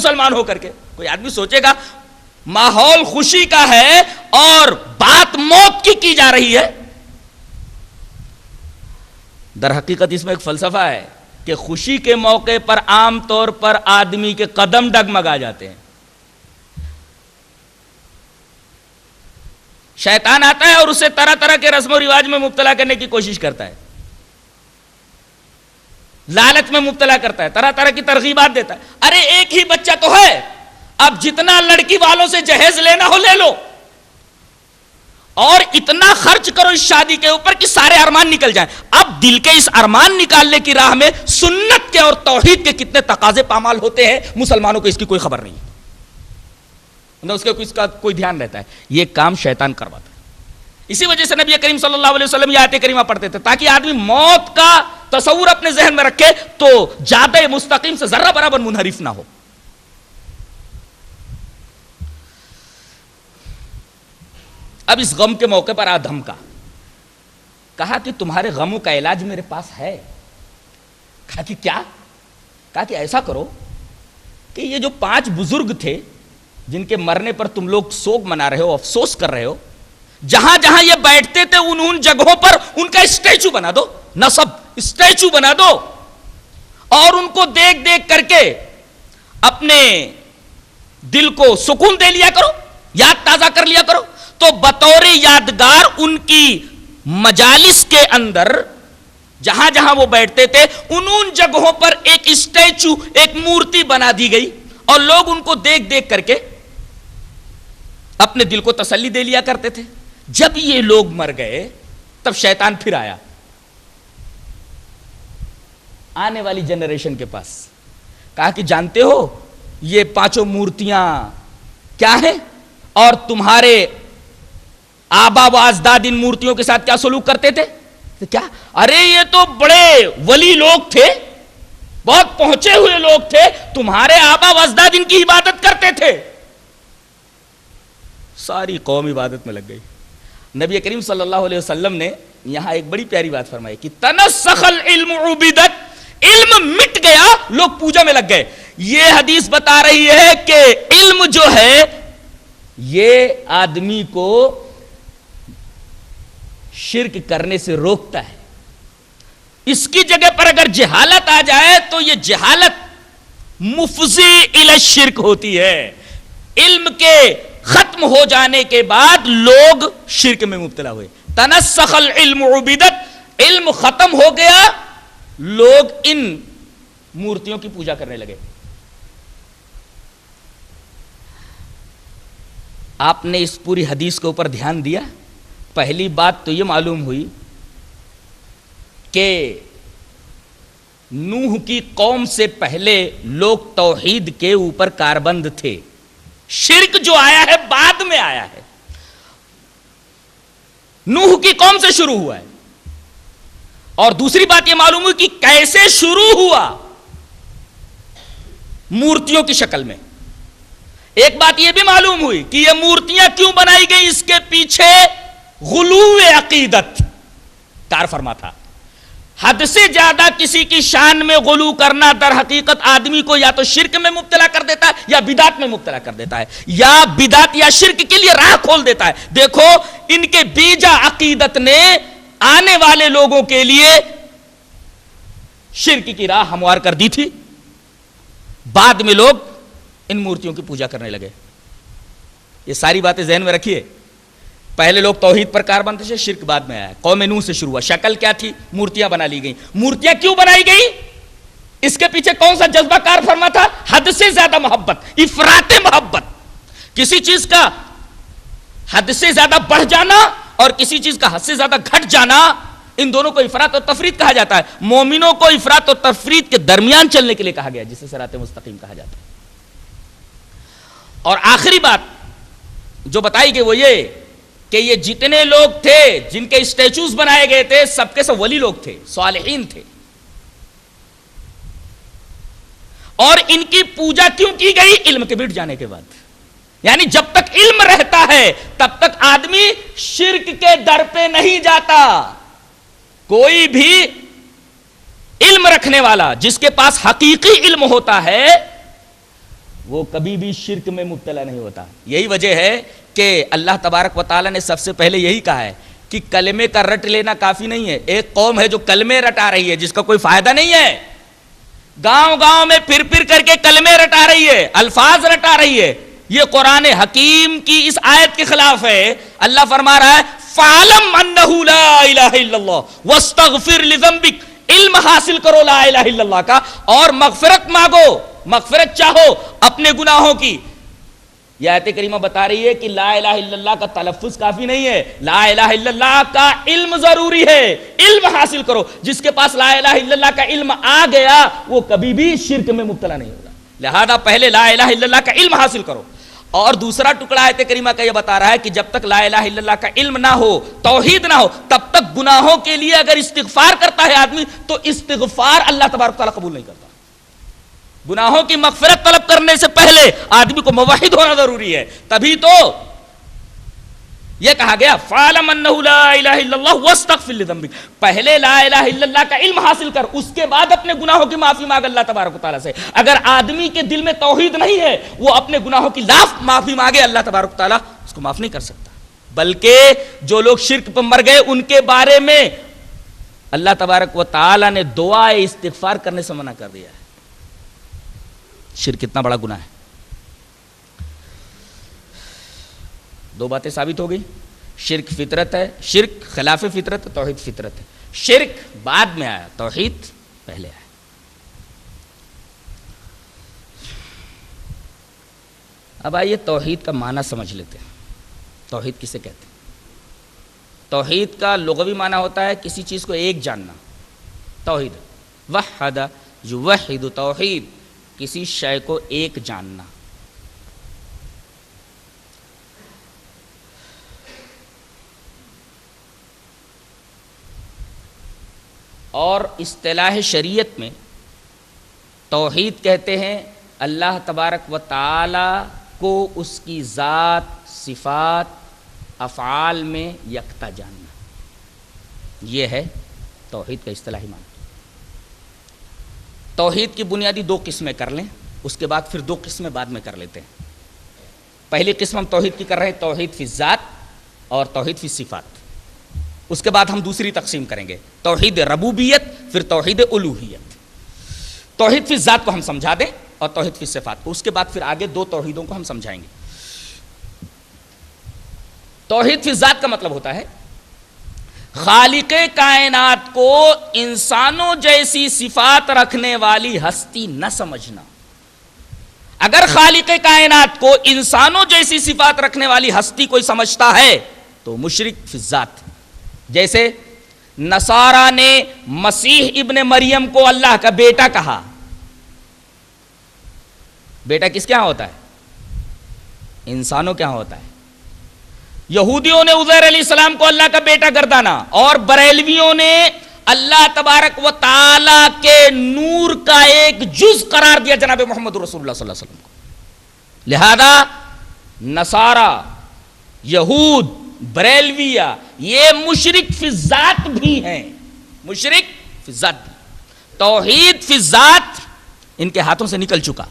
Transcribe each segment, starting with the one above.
مسلمان ہو کر کے. کوئی آدمی سوچے گا ماحول خوشی کا ہے اور بات موت کی جا رہی ہے. در حقیقت اس میں ایک فلسفہ ہے کہ خوشی کے موقع پر عام طور پر آدمی کے قدم ڈگمگا جاتے ہیں. شیطان آتا ہے اور اسے طرح طرح کے رسم و رواج میں مبتلا کرنے کی کوشش کرتا ہے, لالچ میں مبتلا کرتا ہے, طرح طرح کی ترغیبات دیتا ہے. ارے ایک ہی بچہ تو ہے, اب جتنا لڑکی والوں سے جہیز لینا ہو لے لو, اور اتنا خرچ کرو اس شادی کے اوپر کہ سارے ارمان نکل جائیں. اب دل کے اس ارمان نکالنے کی راہ میں سنت کے اور توحید کے کتنے تقاضے پامال ہوتے ہیں, مسلمانوں کو اس کی کوئی خبر نہیں ہے, نہ اس کا کوئی دھیان رہتا ہے. یہ کام شیطان کرواتا ہے. اسی وجہ سے نبی کریم صلی اللہ علیہ وسلم یہ آیت کریمہ پڑھتے تھے تاکہ آدمی موت کا تصور اپنے ذہن میں رکھے تو جادہ مستقیم سے ذرہ برابر منحرف نہ ہو. اب اس غم کے موقع پر آدم کا کہا کہ تمہارے غموں کا علاج میرے پاس ہے. کہا کہ کیا؟ کہا کہ ایسا کرو کہ یہ جو 5 بزرگ تھے جن کے مرنے پر تم لوگ سوگ منا رہے ہو, افسوس کر رہے ہو, جہاں جہاں یہ بیٹھتے تھے ان جگہوں پر ان کا اسٹیچو بنا دو, نصب اسٹیچو بنا دو, اور ان کو دیکھ دیکھ کر کے اپنے دل کو سکون دے لیا کرو, یاد تازہ کر لیا کرو. تو بطور یادگار ان کی مجالس کے اندر جہاں جہاں وہ بیٹھتے تھے ان جگہوں پر ایک اسٹیچو, ایک مورتی بنا دی گئی, اور لوگ ان کو دیکھ دیکھ کر کے اپنے دل کو تسلی دے لیا کرتے تھے. جب یہ لوگ مر گئے تب شیطان پھر آیا آنے والی جنریشن کے پاس. کہا کہ جانتے ہو یہ 5 مورتیاں کیا ہیں, اور تمہارے آبا و اجداد ان مورتیوں کے ساتھ کیا سلوک کرتے تھے؟ کیا؟ ارے یہ تو بڑے ولی لوگ تھے, بہت پہنچے ہوئے لوگ تھے, تمہارے آبا و اجداد ان کی عبادت کرتے تھے. ساری قوم عبادت میں لگ گئی. نبی کریم صلی اللہ علیہ وسلم نے یہاں ایک بڑی پیاری بات فرمائی کہ تنسخ العلم عبدت, علم مٹ گیا, لوگ پوجا میں لگ گئے. یہ حدیث بتا رہی ہے کہ علم جو ہے یہ آدمی کو شرک کرنے سے روکتا ہے. اس کی جگہ پر اگر جہالت آ جائے تو یہ جہالت مفضی الی الشرک ہوتی ہے. علم کے ختم ہو جانے کے بعد لوگ شرک میں مبتلا ہوئے. تنسخ العلم عبدت, علم ختم ہو گیا, لوگ ان مورتیوں کی پوجا کرنے لگے. آپ نے اس پوری حدیث کے اوپر دھیان دیا. پہلی بات تو یہ معلوم ہوئی کہ نوح کی قوم سے پہلے لوگ توحید کے اوپر کاربند تھے. شرک جو آیا ہے بعد میں آیا ہے, نوح کی قوم سے شروع ہوا ہے. اور دوسری بات یہ معلوم ہوئی کہ کیسے شروع ہوا, مورتیوں کی شکل میں. ایک بات یہ بھی معلوم ہوئی کہ یہ مورتیاں کیوں بنائی گئی, اس کے پیچھے غلو عقیدت کار فرما تھا. حد سے زیادہ کسی کی شان میں غلو کرنا در حقیقت آدمی کو یا تو شرک میں مبتلا کر دیتا ہے یا بدعت میں مبتلا کر دیتا ہے, یا بدعت یا شرک کے لیے راہ کھول دیتا ہے. دیکھو ان کے بیجا عقیدت نے آنے والے لوگوں کے لیے شرک کی راہ ہموار کر دی تھی. بعد میں لوگ ان مورتیوں کی پوجا کرنے لگے. یہ ساری باتیں ذہن میں رکھیے. پہلے لوگ توحید پر کاربند تھے, شرک بعد میں آیا. قوم نوح سے شروع ہوا. شکل کیا تھی؟ مورتیاں بنا لی گئیں. مورتیاں کیوں بنائی گئی؟ اس کے پیچھے کون سا جذبہ کار فرما تھا؟ حد سے زیادہ محبت, افراط محبت. کسی چیز کا حد سے زیادہ بڑھ جانا اور کسی چیز کا حد سے زیادہ گھٹ جانا, ان دونوں کو افراط اور تفرید کہا جاتا ہے. مومنوں کو افراط اور تفرید کے درمیان چلنے کے لیے کہا گیا, جسے صراط مستقیم کہا جاتا ہے. اور آخری بات جو بتائی گئی وہ یہ کہ یہ جتنے لوگ تھے جن کے اسٹیچوز بنائے گئے تھے سب کے سب ولی لوگ تھے, صالحین تھے. اور ان کی پوجا کیوں کی گئی؟ علم کے مٹ جانے کے بعد. یعنی جب تک علم رہتا ہے تب تک آدمی شرک کے در پہ نہیں جاتا. کوئی بھی علم رکھنے والا جس کے پاس حقیقی علم ہوتا ہے وہ کبھی بھی شرک میں مبتلا نہیں ہوتا. یہی وجہ ہے کہ اللہ تبارک و تعالیٰ نے سب سے پہلے یہی کہا ہے کہ کلمے کا رٹ لینا کافی نہیں ہے. ایک قوم ہے جو کلمے رٹا رہی ہے جس کا کوئی فائدہ نہیں ہے, گاؤں گاؤں میں پھر پھر کر کے کلمے رٹا رہی ہے, الفاظ رٹا رہی ہے. یہ قرآن حکیم کی اس آیت کے خلاف ہے. اللہ فرما رہا ہے فَعْلَمْ أَنَّهُ لَا إِلَهَ إِلَّا اللَّهُ وَاسْتَغْفِرْ لِذَنبِكَ, علم حاصل کرو لا الہ الا اللہ کا اور مغفرت مانگو, مغفرت چاہو اپنے گناہوں کی. یہ آیت کریمہ بتا رہی ہے کہ لا الہ الا اللہ کا تلفظ کافی نہیں ہے, لا الہ الا اللہ کا علم ضروری ہے. علم حاصل کرو. جس کے پاس لا الہ الا اللہ کا علم آ گیا وہ کبھی بھی شرک میں مبتلا نہیں ہوگا. لہذا پہلے لا الہ الا اللہ کا علم حاصل کرو. اور دوسرا ٹکڑا آیت کریمہ کا یہ بتا رہا ہے کہ جب تک لا الہ الا اللہ کا علم نہ ہو, توحید نہ ہو, تب تک گناہوں کے لیے اگر استغفار کرتا ہے آدمی تو استغفار اللہ تبارک تعالیٰ قبول نہیں کرتا. گناہوں کی مغفرت طلب کرنے سے پہلے آدمی کو موحد ہونا ضروری ہے. تبھی تو یہ کہا گیا فَعْلَمْ أَنَّهُ لَا إِلَهَ إِلَّا اللَّهُ وَاسْتَغْفِرْ لِذَنبِكَ. پہلے لا الہ الا اللہ کا علم حاصل کر, اس کے بعد اپنے گناہوں کی معافی مانگ اللہ تبارک و تعالیٰ سے. اگر آدمی کے دل میں توحید نہیں ہے وہ اپنے گناہوں کی معافی مانگے, اللہ تبارک و تعالیٰ اس کو معاف نہیں کر سکتا. بلکہ جو لوگ شرک پر مر گئے ان کے بارے میں اللہ تبارک و تعالیٰ نے دعا استغفار کرنے سے منع کر دیا ہے. شرک کتنا بڑا گناہ ہے. دو باتیں ثابت ہو گئی. شرک فطرت ہے, شرک خلاف فطرت, توحید فطرت ہے. شرک بعد میں آیا, توحید پہلے آیا. اب آئیے توحید کا معنی سمجھ لیتے ہیں. توحید کسے کہتے ہیں؟ توحید کا لغوی معنی ہوتا ہے کسی چیز کو ایک جاننا. توحید وحد یوحد, توحید کسی شے کو ایک جاننا. اور اصطلاح شریعت میں توحید کہتے ہیں اللہ تبارک و تعالی کو اس کی ذات, صفات, افعال میں یکتا جاننا. یہ ہے توحید کا اصطلاحی معنی. توحید کی بنیادی دو قسمیں کر لیں, اس کے بعد پھر دو قسمیں بعد میں کر لیتے ہیں. پہلی قسم ہم توحید کی کر رہے ہیں توحید فی الذات اور توحید فی الصفات. اس کے بعد ہم دوسری تقسیم کریں گے توحید ربوبیت, پھر توحید الوہیت. توحید فی الذات کو ہم سمجھا دیں اور توحید فی الصفات کو, اس کے بعد پھر آگے دو توحیدوں کو ہم سمجھائیں گے. توحید فی الذات کا مطلب ہوتا ہے خالق کائنات کو انسانوں جیسی صفات رکھنے والی ہستی نہ سمجھنا. اگر خالق کائنات کو انسانوں جیسی صفات رکھنے والی ہستی کوئی سمجھتا ہے تو مشرک فی الذات. جیسے نصارہ نے مسیح ابن مریم کو اللہ کا بیٹا کہا. بیٹا کس کے ہاں ہوتا ہے؟ انسانوں کے ہاں ہوتا ہے. یہودیوں نے عزیر علیہ السلام کو اللہ کا بیٹا گردانا, اور بریلویوں نے اللہ تبارک و تعالی کے نور کا ایک جز قرار دیا جناب محمد رسول اللہ صلی اللہ علیہ وسلم کو. لہذا نصارہ, یہود, بریلویہ یہ مشرک فی الذات بھی ہیں. مشرک فی الذات بھی. توحید فی الذات ان کے ہاتھوں سے نکل چکا.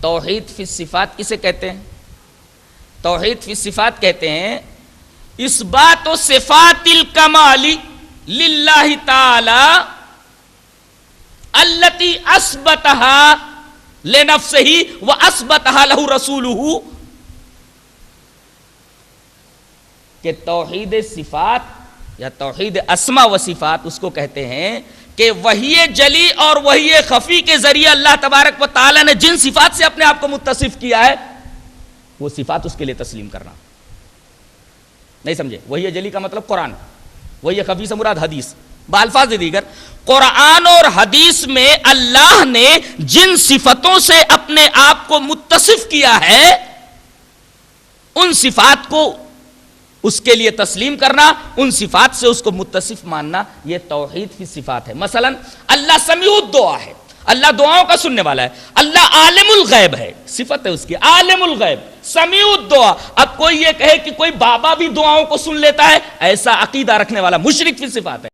توحید فی الصفات کسے کہتے ہیں؟ توحید فی الصفات کہتے ہیں اثبات و صفات الکمال للہ تعالی التی اثبتها لنفسہ و اثبتها لہ رسولہ. کہ توحید صفات یا توحید اسماء و صفات اس کو کہتے ہیں کہ وحی جلی اور وحی خفی کے ذریعے اللہ تبارک و تعالی نے جن صفات سے اپنے آپ کو متصف کیا ہے وہ صفات اس کے لیے تسلیم کرنا. نہیں سمجھے؟ وحی جلی کا مطلب قرآن, وحی خفی سے مراد حدیث. بالفاظ دیگر قرآن اور حدیث میں اللہ نے جن صفتوں سے اپنے آپ کو متصف کیا ہے ان صفات کو اس کے لیے تسلیم کرنا, ان صفات سے اس کو متصف ماننا, یہ توحید کی صفات ہے. مثلا اللہ سمیع الدعا ہے, اللہ دعاؤں کا سننے والا ہے. اللہ عالم الغیب ہے, صفت ہے اس کی عالم الغیب, سمیع الدعا. اب کوئی یہ کہے کہ کوئی بابا بھی دعاؤں کو سن لیتا ہے, ایسا عقیدہ رکھنے والا مشرک کی صفات ہے.